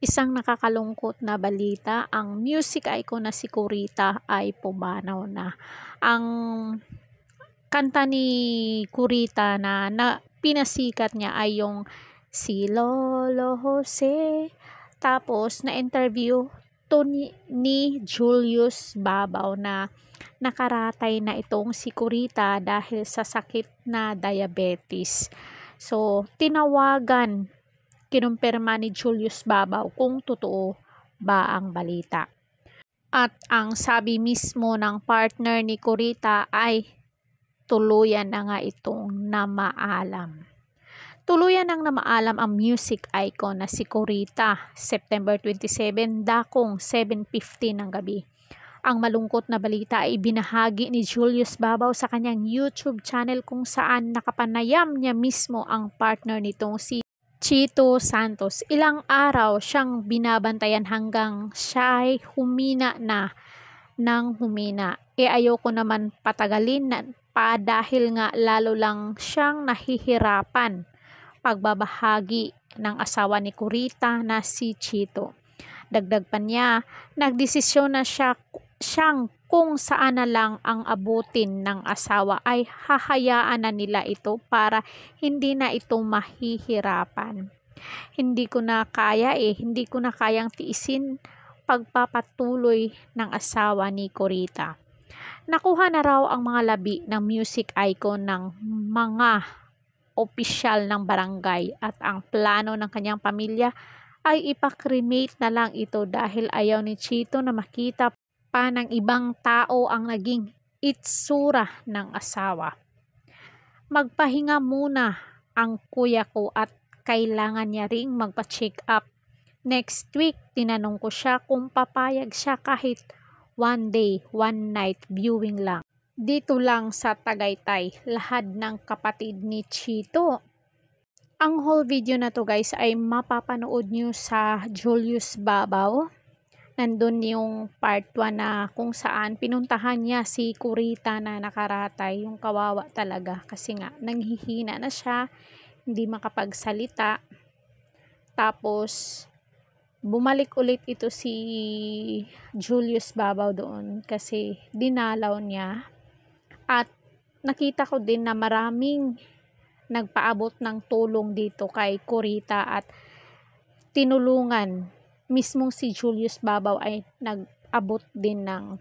Isang nakakalungkot na balita, ang music icon na si Kurita ay pumanaw na. Ang kanta ni Kurita na pinasikat niya ay yung si Lolo Jose. Tapos na-interview to ni Julius Babaw na nakaratay na itong si Kurita dahil sa sakit na diabetes. So, kinumpirma ni Julius Babaw kung totoo ba ang balita. At ang sabi mismo ng partner ni Kurita ay tuluyan na nga itong namaalam. Tuluyan nang namaalam ang music icon na si Kurita, September 27, dakong 7:50 ng gabi. Ang malungkot na balita ay ibinahagi ni Julius Babaw sa kanyang YouTube channel kung saan nakapanayam niya mismo ang partner nitong si Chito Santos. Ilang araw siyang binabantayan hanggang siya ay humina na ng humina. Ayoko naman patagalin pa dahil nga lalo lang siyang nahihirapan. Pagbabahagi ng asawa ni Kurita na si Chito. Dagdag pa niya, nagdesisyon na siyang kung saan na lang ang abutin ng asawa ay hahayaan na nila ito para hindi na ito mahihirapan. Hindi ko na kayang tiisin pagpapatuloy ng asawa ni Kurita. Nakuha na raw ang mga labi ng music icon ng mga opisyal ng barangay at ang plano ng kanyang pamilya ay ipakremate na lang ito dahil ayaw ni Chito na makita pa ng ibang tao ang naging itsura ng asawa. Magpahinga muna ang kuya ko at kailangan niya ring magpa-check up. Next week, tinanong ko siya kung papayag siya kahit one day, one night viewing lang. Dito lang sa Tagaytay, lahad ng kapatid ni Chito. Ang whole video na to guys ay mapapanood nyo sa Julius Babaw. Nandun yung part 1 na kung saan pinuntahan niya si Kurita na nakaratay, yung kawawa talaga kasi nga nanghihina na siya, hindi makapagsalita. Tapos bumalik ulit ito si Julius Babaw doon kasi dinalaw niya. At nakita ko din na maraming nagpaabot ng tulong dito kay Kurita at tinulungan. Mismong si Julius Babaw ay nag-abot din ng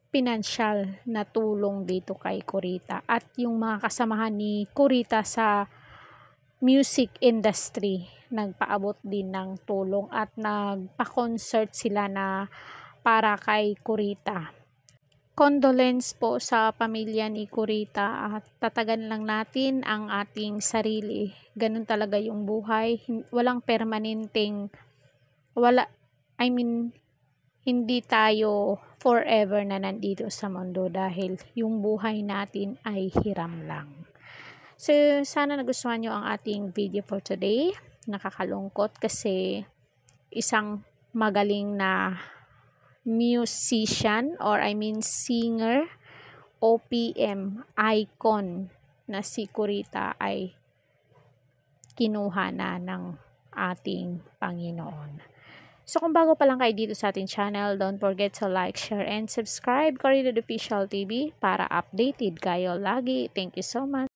pinansyal na tulong dito kay Kurita. At yung mga kasamahan ni Kurita sa music industry, nagpaabot din ng tulong at nagpa-concert sila na para kay Kurita. Condolence po sa pamilya ni Kurita at tatagan lang natin ang ating sarili. Ganun talaga yung buhay. Walang permanenteng hindi tayo forever na nandito sa mundo dahil yung buhay natin ay hiram lang. So, sana nagustuhan nyo ang ating video for today. Nakakalungkot kasi isang magaling na musician singer, OPM icon na si Kurita ay kinuha na ng ating Panginoon. So kung bago pa lang kayo dito sa ating channel, don't forget to like, share, and subscribe Corridor Official TV para updated kayo lagi. Thank you so much.